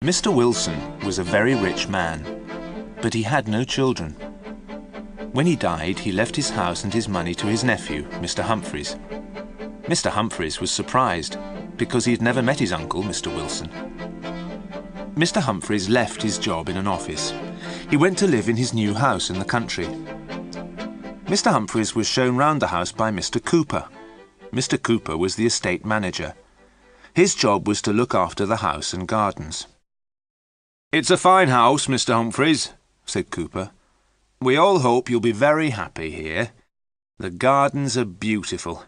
Mr. Wilson was a very rich man, but he had no children. When he died, he left his house and his money to his nephew, Mr. Humphreys. Mr. Humphreys was surprised, because he had never met his uncle, Mr. Wilson. Mr. Humphreys left his job in an office. He went to live in his new house in the country. Mr. Humphreys was shown round the house by Mr. Cooper. Mr. Cooper was the estate manager. His job was to look after the house and gardens. "It's a fine house, Mr. Humphreys," said Cooper. "We all hope you'll be very happy here. The gardens are beautiful.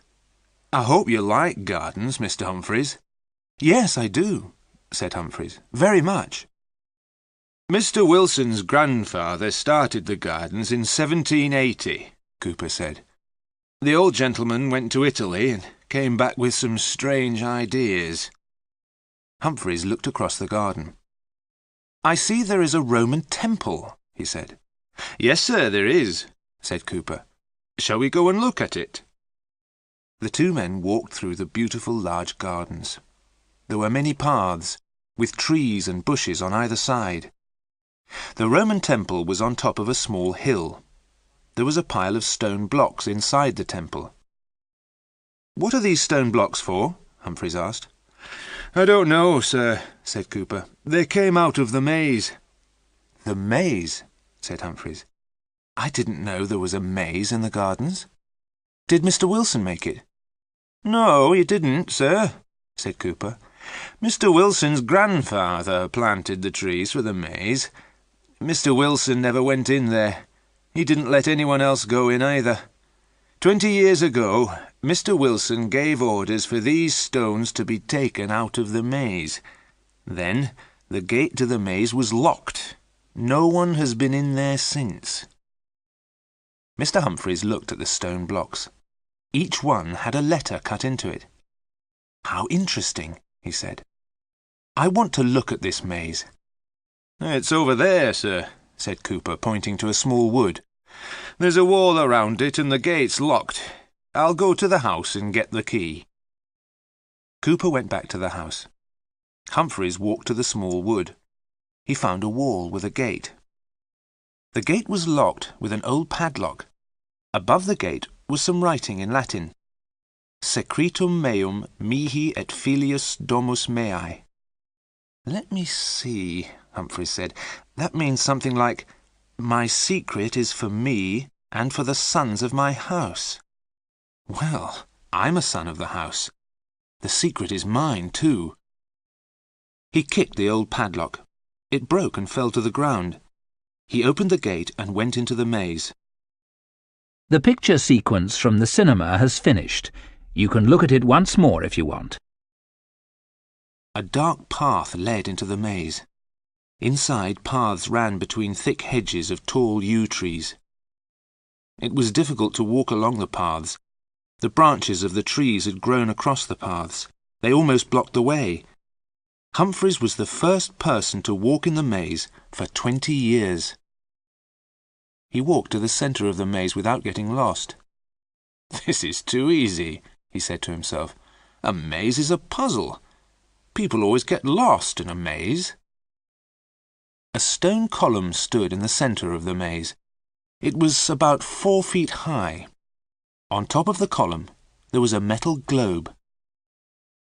I hope you like gardens, Mr. Humphreys." "Yes, I do," said Humphreys. "Very much." "Mr. Wilson's grandfather started the gardens in 1780, Cooper said. "The old gentleman went to Italy and came back with some strange ideas." Humphreys looked across the garden. "I see there is a Roman temple," he said. "Yes, sir, there is," said Cooper. "Shall we go and look at it?" The two men walked through the beautiful large gardens. There were many paths, with trees and bushes on either side. The Roman temple was on top of a small hill. There was a pile of stone blocks inside the temple. "What are these stone blocks for?" Humphreys asked. "I don't know, sir," said Cooper. "They came out of the maze." "The maze?" said Humphreys. "I didn't know there was a maze in the gardens. Did Mr. Wilson make it?" "No, he didn't, sir," said Cooper. "Mr. Wilson's grandfather planted the trees for the maze. Mr. Wilson never went in there. He didn't let anyone else go in either. 20 years ago, Mr. Wilson gave orders for these stones to be taken out of the maze. Then the gate to the maze was locked. No one has been in there since." Mr. Humphreys looked at the stone blocks. Each one had a letter cut into it. "How interesting," he said. "I want to look at this maze." "It's over there, sir," said Cooper, pointing to a small wood. "There's a wall around it and the gate's locked. I'll go to the house and get the key." Cooper went back to the house. Humphreys walked to the small wood. He found a wall with a gate. The gate was locked with an old padlock. Above the gate was some writing in Latin. "Secretum meum mihi et filius domus mei." "Let me see," Humphreys said. "That means something like, 'My secret is for me and for the sons of my house.' Well, I'm a son of the house. The secret is mine, too." He kicked the old padlock. It broke and fell to the ground. He opened the gate and went into the maze. The picture sequence from the cinema has finished. You can look at it once more if you want. A dark path led into the maze. Inside, paths ran between thick hedges of tall yew trees. It was difficult to walk along the paths. The branches of the trees had grown across the paths. They almost blocked the way. Humphreys was the first person to walk in the maze for 20 years. He walked to the centre of the maze without getting lost. "This is too easy," he said to himself. "A maze is a puzzle. People always get lost in a maze." A stone column stood in the centre of the maze. It was about 4 feet high. On top of the column there was a metal globe.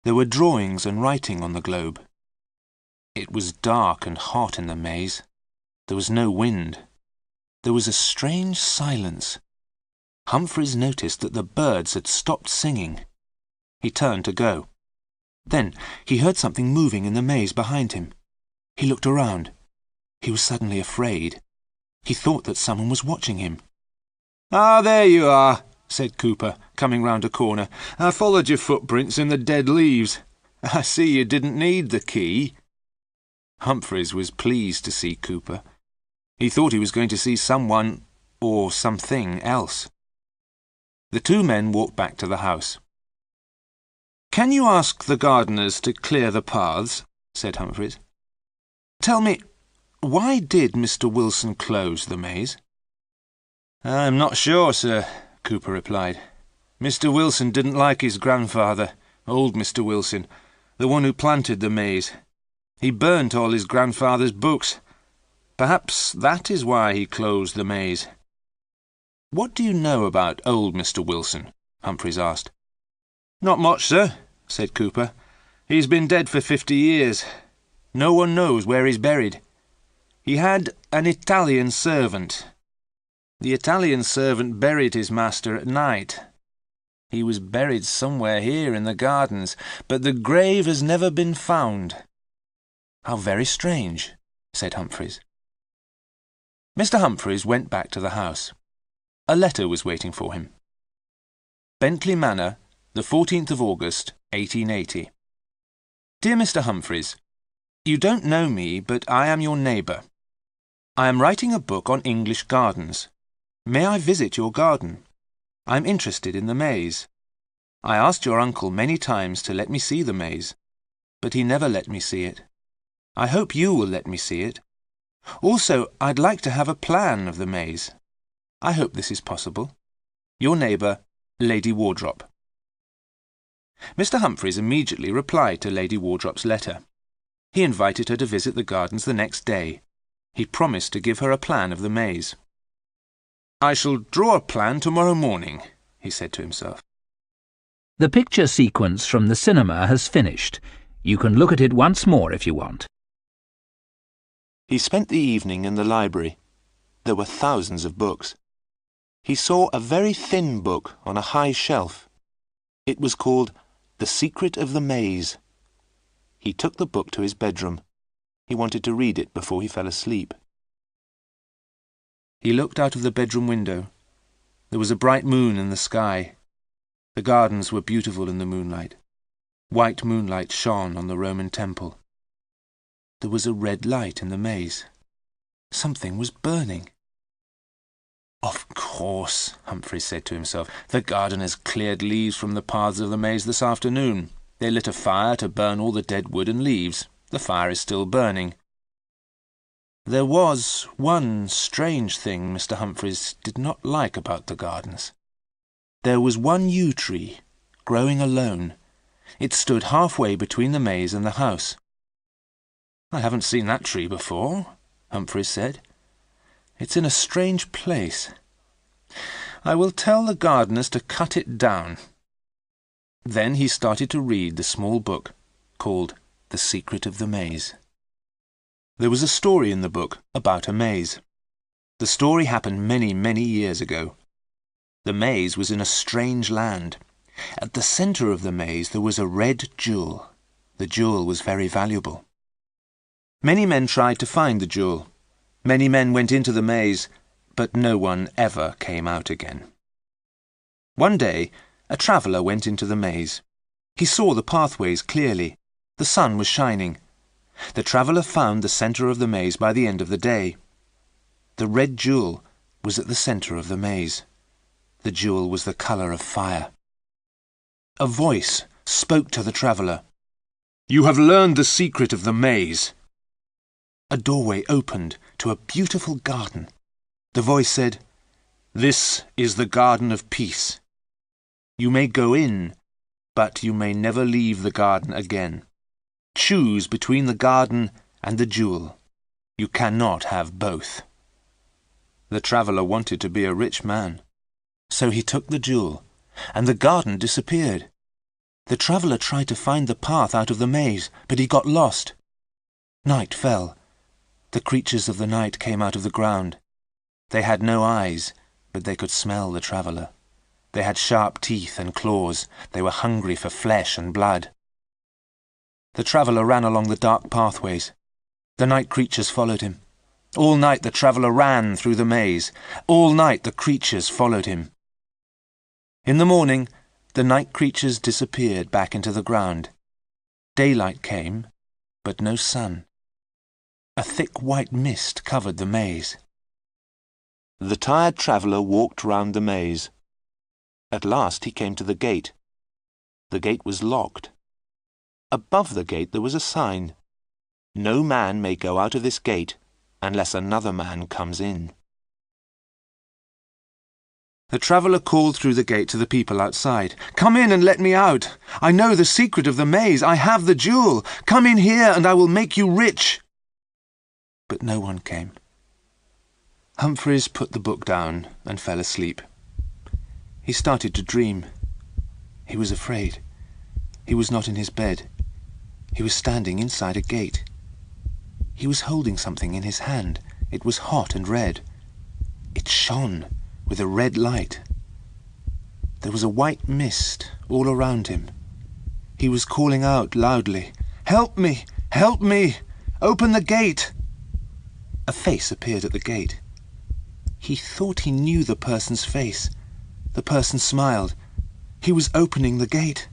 There were drawings and writing on the globe. It was dark and hot in the maze. There was no wind. There was a strange silence. Humphreys noticed that the birds had stopped singing. He turned to go. Then he heard something moving in the maze behind him. He looked around. He was suddenly afraid. He thought that someone was watching him. "Ah, there you are," said Cooper, coming round a corner. "I followed your footprints in the dead leaves. I see you didn't need the key." Humphreys was pleased to see Cooper. He thought he was going to see someone or something else. The two men walked back to the house. "Can you ask the gardeners to clear the paths?" said Humphreys. "Tell me, why did Mr. Wilson close the maze?" "I'm not sure, sir," Cooper replied. "Mr. Wilson didn't like his grandfather, old Mr. Wilson, the one who planted the maze. He burnt all his grandfather's books. Perhaps that is why he closed the maze. "What do you know about old Mr. Wilson?" Humphreys asked. "Not much, sir," said Cooper. "He's been dead for 50 years. No one knows where he's buried. He had an Italian servant. The Italian servant buried his master at night. He was buried somewhere here in the gardens, but the grave has never been found." "How very strange," said Humphreys. Mr. Humphreys went back to the house. A letter was waiting for him. Bentley Manor, the 14th of August, 1880. Dear Mr. Humphreys, you don't know me, but I am your neighbour. I am writing a book on English gardens. May I visit your garden? I am interested in the maze. I asked your uncle many times to let me see the maze, but he never let me see it. I hope you will let me see it. Also, I'd like to have a plan of the maze. I hope this is possible. Your neighbour, Lady Wardrop. Mr. Humphreys immediately replied to Lady Wardrop's letter. He invited her to visit the gardens the next day. He promised to give her a plan of the maze. "I shall draw a plan tomorrow morning," he said to himself. The picture sequence from the cinema has finished. You can look at it once more if you want. He spent the evening in the library. There were thousands of books. He saw a very thin book on a high shelf. It was called The Secret of the Maze. He took the book to his bedroom. He wanted to read it before he fell asleep. He looked out of the bedroom window. There was a bright moon in the sky. The gardens were beautiful in the moonlight. White moonlight shone on the Roman temple. There was a red light in the maze. Something was burning. "Of course," Humphreys said to himself. "The gardeners cleared leaves from the paths of the maze this afternoon. They lit a fire to burn all the dead wood and leaves. The fire is still burning." There was one strange thing Mr. Humphreys did not like about the gardens. There was one yew tree, growing alone. It stood halfway between the maze and the house. "I haven't seen that tree before," Humphreys said. "It's in a strange place. I will tell the gardeners to cut it down." Then he started to read the small book called The Secret of the Maze. There was a story in the book about a maze. The story happened many, many years ago. The maze was in a strange land. At the centre of the maze there was a red jewel. The jewel was very valuable. Many men tried to find the jewel. Many men went into the maze, but no one ever came out again. One day, a traveller went into the maze. He saw the pathways clearly. The sun was shining. The traveller found the centre of the maze by the end of the day. The red jewel was at the centre of the maze. The jewel was the colour of fire. A voice spoke to the traveller. "You have learned the secret of the maze." A doorway opened to a beautiful garden. The voice said, "This is the garden of peace. You may go in, but you may never leave the garden again. Choose between the garden and the jewel. You cannot have both." The traveller wanted to be a rich man, so he took the jewel, and the garden disappeared. The traveller tried to find the path out of the maze, but he got lost. Night fell. The creatures of the night came out of the ground. They had no eyes, but they could smell the traveller. They had sharp teeth and claws. They were hungry for flesh and blood. The traveller ran along the dark pathways. The night creatures followed him. All night the traveller ran through the maze. All night the creatures followed him. In the morning, the night creatures disappeared back into the ground. Daylight came, but no sun. A thick white mist covered the maze. The tired traveller walked round the maze. At last he came to the gate. The gate was locked. Above the gate there was a sign. "No man may go out of this gate unless another man comes in." The traveller called through the gate to the people outside. "Come in and let me out. I know the secret of the maze. I have the jewel. Come in here and I will make you rich." But no one came. Humphreys put the book down and fell asleep. He started to dream. He was afraid. He was not in his bed. He was standing inside a gate. He was holding something in his hand. It was hot and red. It shone with a red light. There was a white mist all around him. He was calling out loudly, "Help me! Help me! Open the gate!" A face appeared at the gate. He thought he knew the person's face. The person smiled. He was opening the gate.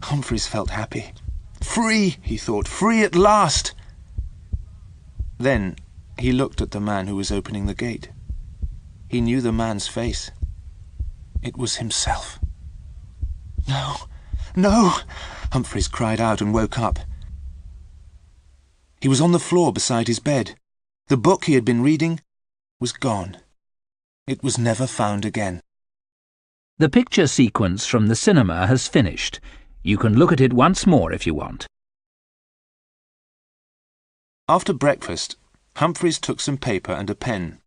Humphreys felt happy. "Free," he thought, "free at last." Then he looked at the man who was opening the gate. He knew the man's face. It was himself. "No, no!" Humphreys cried out and woke up. He was on the floor beside his bed. The book he had been reading was gone. It was never found again. The picture sequence from the cinema has finished. You can look at it once more if you want. After breakfast, Humphreys took some paper and a pen.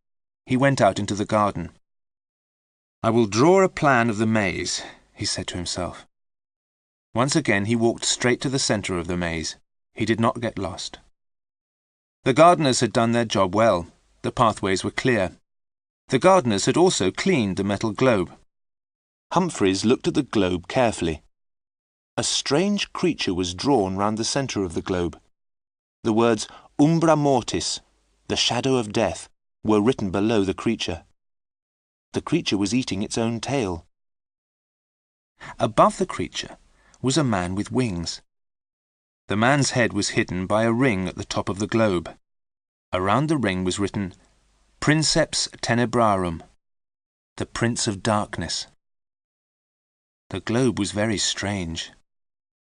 He went out into the garden. "I will draw a plan of the maze," he said to himself. Once again he walked straight to the centre of the maze. He did not get lost. The gardeners had done their job well. The pathways were clear. The gardeners had also cleaned the metal globe. Humphreys looked at the globe carefully. A strange creature was drawn round the centre of the globe. The words "Umbra Mortis," the shadow of death, were written below the creature. The creature was eating its own tail. Above the creature was a man with wings. The man's head was hidden by a ring at the top of the globe. Around the ring was written "Princeps Tenebrarum," the Prince of Darkness. The globe was very strange.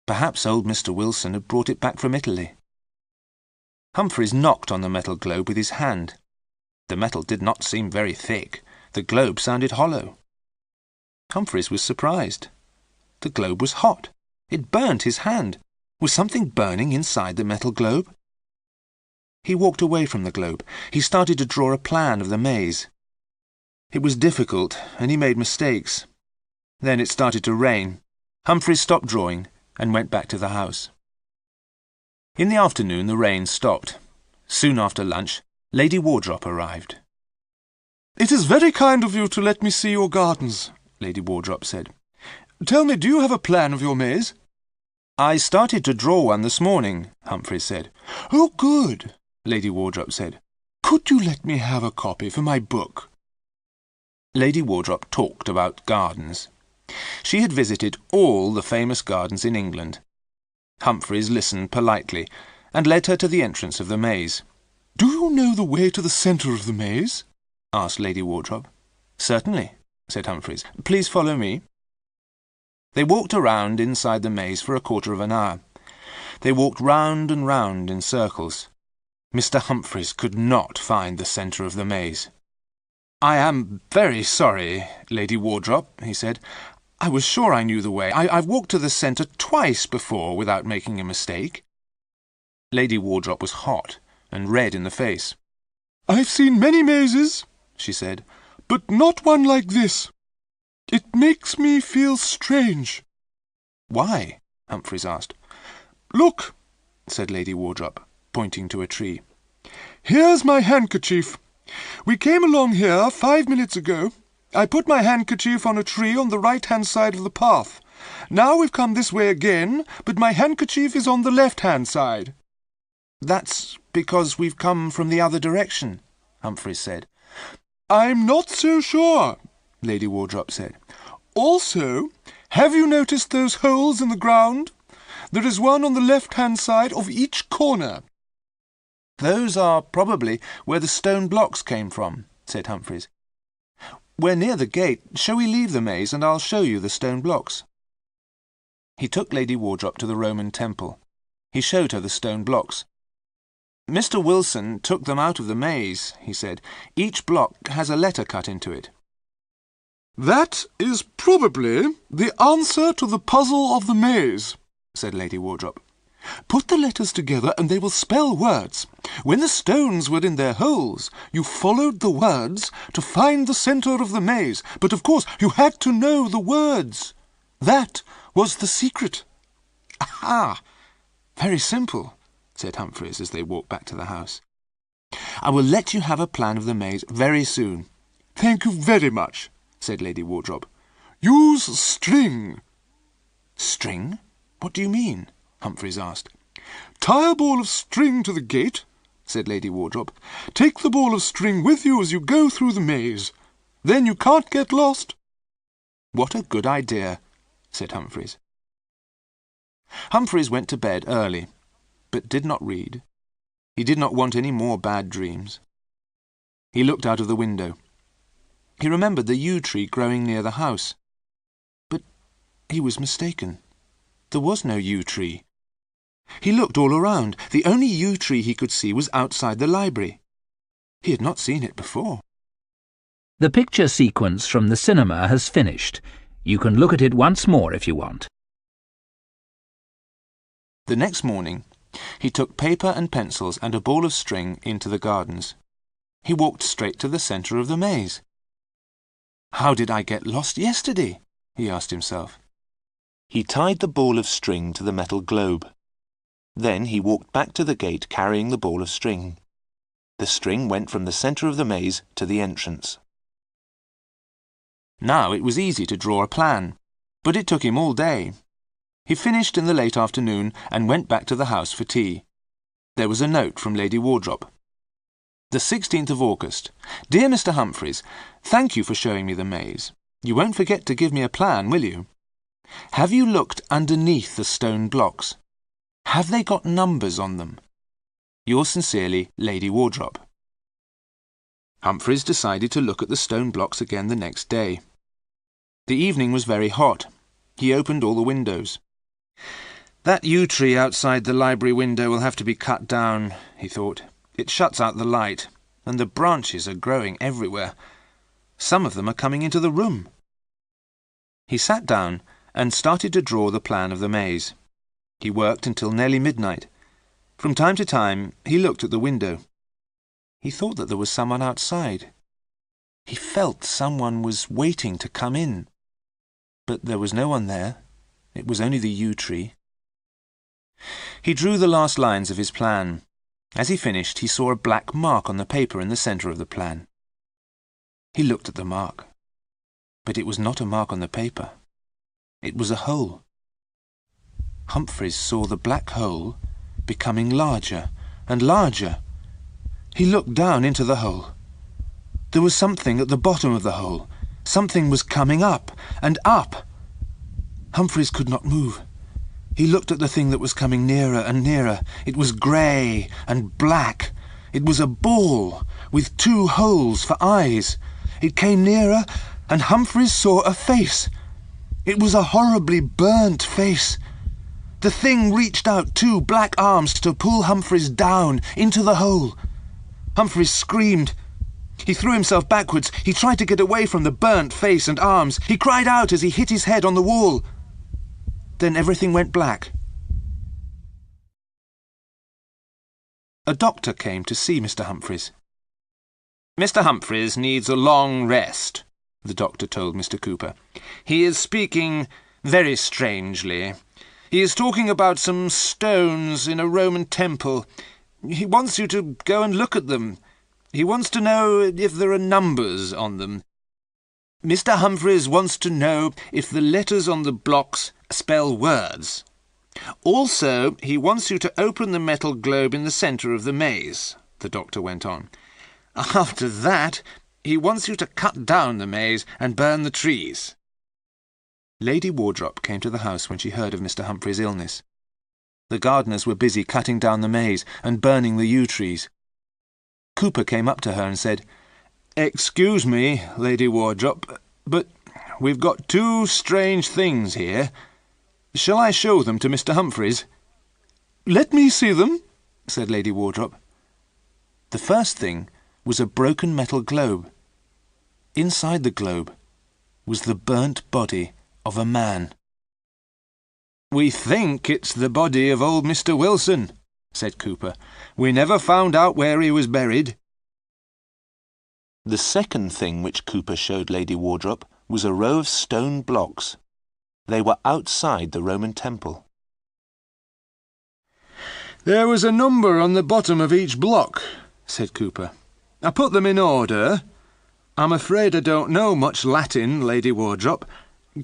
Perhaps old Mr. Wilson had brought it back from Italy. Humphreys knocked on the metal globe with his hand. The metal did not seem very thick. The globe sounded hollow. Humphreys was surprised. The globe was hot. It burnt his hand. Was something burning inside the metal globe? He walked away from the globe. He started to draw a plan of the maze. It was difficult, and he made mistakes. Then it started to rain. Humphreys stopped drawing and went back to the house. In the afternoon the rain stopped. Soon after lunch, Lady Wardrop arrived. "It is very kind of you to let me see your gardens," Lady Wardrop said. "Tell me, do you have a plan of your maze?" "I started to draw one this morning," Humphreys said. "Oh, good," Lady Wardrop said. "Could you let me have a copy for my book?" Lady Wardrop talked about gardens. She had visited all the famous gardens in England. Humphreys listened politely and led her to the entrance of the maze. "Do you know the way to the centre of the maze?" asked Lady Wardrop. "Certainly," said Humphreys. "Please follow me." They walked around inside the maze for a quarter of an hour. They walked round and round in circles. Mr. Humphreys could not find the centre of the maze. "I am very sorry, Lady Wardrop," he said. "I was sure I knew the way. I've walked to the centre twice before without making a mistake." Lady Wardrop was hot and red in the face. "I've seen many mazes," she said, "but not one like this. It makes me feel strange." "Why?" Humphreys asked. "Look," said Lady Wardrop, pointing to a tree. "Here's my handkerchief. We came along here 5 minutes ago. I put my handkerchief on a tree on the right-hand side of the path. Now we've come this way again, but my handkerchief is on the left-hand side." "That's because we've come from the other direction," Humphreys said. "I'm not so sure," Lady Wardrop said. "Also, have you noticed those holes in the ground? There is one on the left-hand side of each corner." "Those are probably where the stone blocks came from," said Humphreys. "We're near the gate. Shall we leave the maze and I'll show you the stone blocks?" He took Lady Wardrop to the Roman temple. He showed her the stone blocks. "Mr. Wilson took them out of the maze," he said. "Each block has a letter cut into it." "That is probably the answer to the puzzle of the maze," said Lady Wardrop. "Put the letters together and they will spell words. When the stones were in their holes, you followed the words to find the centre of the maze. But of course you had to know the words. That was the secret." "Aha! Very simple," said Humphreys as they walked back to the house. "I will let you have a plan of the maze very soon." "Thank you very much," said Lady Wardrop. "Use string." "String? What do you mean?" Humphreys asked. "Tie a ball of string to the gate," said Lady Wardrop. "Take the ball of string with you as you go through the maze. Then you can't get lost." "What a good idea," said Humphreys. Humphreys went to bed early, but did not read. He did not want any more bad dreams. He looked out of the window. He remembered the yew tree growing near the house. But he was mistaken. There was no yew tree. He looked all around. The only yew tree he could see was outside the library. He had not seen it before. The picture sequence from the cinema has finished. You can look at it once more if you want. The next morning, he took paper and pencils and a ball of string into the gardens. He walked straight to the centre of the maze. "How did I get lost yesterday?" he asked himself. He tied the ball of string to the metal globe. Then he walked back to the gate carrying the ball of string. The string went from the centre of the maze to the entrance. Now it was easy to draw a plan, but it took him all day. He finished in the late afternoon and went back to the house for tea. There was a note from Lady Wardrop. The 16th of August. Dear Mr. Humphreys, thank you for showing me the maze. You won't forget to give me a plan, will you? Have you looked underneath the stone blocks? Have they got numbers on them? Yours sincerely, Lady Wardrop. Humphreys decided to look at the stone blocks again the next day. The evening was very hot. He opened all the windows. That yew tree outside the library window will have to be cut down, he thought. It shuts out the light, and the branches are growing everywhere. Some of them are coming into the room. He sat down and started to draw the plan of the maze. He worked until nearly midnight. From time to time, he looked at the window. He thought that there was someone outside. He felt someone was waiting to come in. But there was no one there. It was only the yew tree. He drew the last lines of his plan. As he finished, he saw a black mark on the paper in the centre of the plan. He looked at the mark. But it was not a mark on the paper. It was a hole. Humphreys saw the black hole becoming larger and larger. He looked down into the hole. There was something at the bottom of the hole. Something was coming up and up. Humphreys could not move. He looked at the thing that was coming nearer and nearer. It was grey and black. It was a ball with 2 holes for eyes. It came nearer, and Humphreys saw a face. It was a horribly burnt face. The thing reached out 2 black arms to pull Humphreys down into the hole. Humphreys screamed. He threw himself backwards. He tried to get away from the burnt face and arms. He cried out as he hit his head on the wall. Then everything went black. A doctor came to see Mr. Humphreys. "Mr. Humphreys needs a long rest," the doctor told Mr. Cooper. "He is speaking very strangely. He is talking about some stones in a Roman temple. He wants you to go and look at them. He wants to know if there are numbers on them. Mr. Humphreys wants to know if the letters on the blocks spell words. Also, he wants you to open the metal globe in the centre of the maze," the doctor went on. "After that, he wants you to cut down the maze and burn the trees." Lady Wardrop came to the house when she heard of Mr. Humphreys' illness. The gardeners were busy cutting down the maze and burning the yew trees. Cooper came up to her and said, "Excuse me, Lady Wardrop, but we've got 2 strange things here. Shall I show them to Mr. Humphreys?" "Let me see them," said Lady Wardrop. The first thing was a broken metal globe. Inside the globe was the burnt body of a man. "We think it's the body of old Mr. Wilson," said Cooper. "We never found out where he was buried." The second thing which Cooper showed Lady Wardrop was a row of stone blocks. They were outside the Roman temple. "There was a number on the bottom of each block," said Cooper. "I put them in order. I'm afraid I don't know much Latin, Lady Wardrop.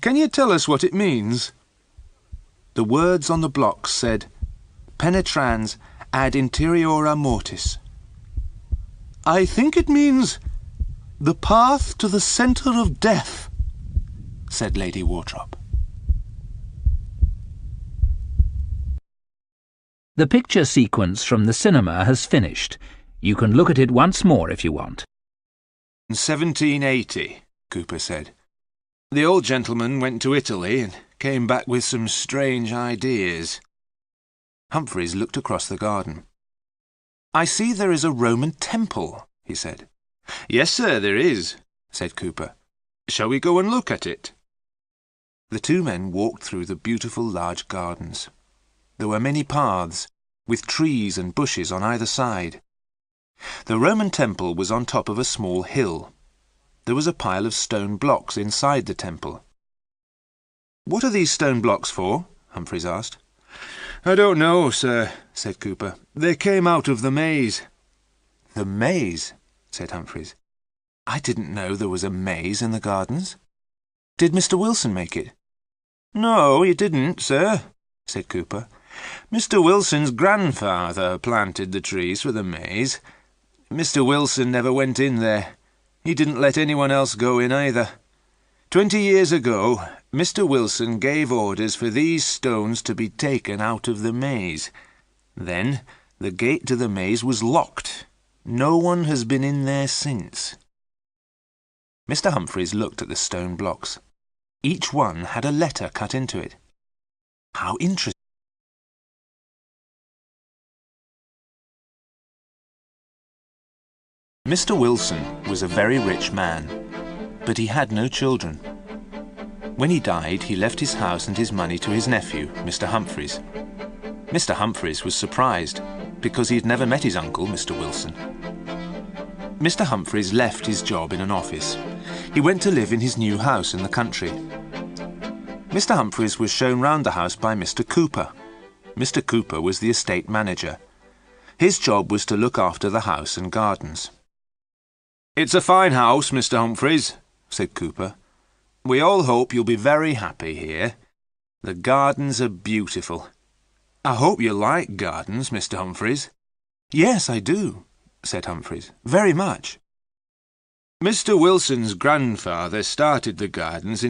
Can you tell us what it means?" The words on the blocks said, "Penetrans ad interiora mortis." "I think it means the path to the centre of death," said Lady Wardrop. The picture sequence from the cinema has finished. You can look at it once more if you want. "In 1780, Cooper said. "The old gentleman went to Italy and came back with some strange ideas." Humphreys looked across the garden. "I see there is a Roman temple," he said. "Yes, sir, there is," said Cooper. "Shall we go and look at it?" The two men walked through the beautiful large gardens. There were many paths, with trees and bushes on either side. The Roman temple was on top of a small hill. There was a pile of stone blocks inside the temple. "What are these stone blocks for?" Humphreys asked. "I don't know, sir," said Cooper. "They came out of the maze." "The maze?" said Humphreys. "I didn't know there was a maze in the gardens. Did Mr. Wilson make it?" "No, he didn't, sir," said Cooper. "Mr. Wilson's grandfather planted the trees for the maze. Mr. Wilson never went in there. He didn't let anyone else go in either. 20 years ago, Mr. Wilson gave orders for these stones to be taken out of the maze. Then the gate to the maze was locked. No one has been in there since." Mr. Humphreys looked at the stone blocks. Each one had a letter cut into it. How interesting! Mr. Wilson was a very rich man, but he had no children. When he died, he left his house and his money to his nephew, Mr. Humphreys. Mr. Humphreys was surprised, because he had never met his uncle, Mr. Wilson. Mr. Humphreys left his job in an office. He went to live in his new house in the country. Mr. Humphreys was shown round the house by Mr. Cooper. Mr. Cooper was the estate manager. His job was to look after the house and gardens. "It's a fine house, Mr. Humphreys," said Cooper. "We all hope you'll be very happy here. The gardens are beautiful. I hope you like gardens, Mr. Humphreys." "Yes, I do," said Humphreys. "Very much." "Mr. Wilson's grandfather started the gardens in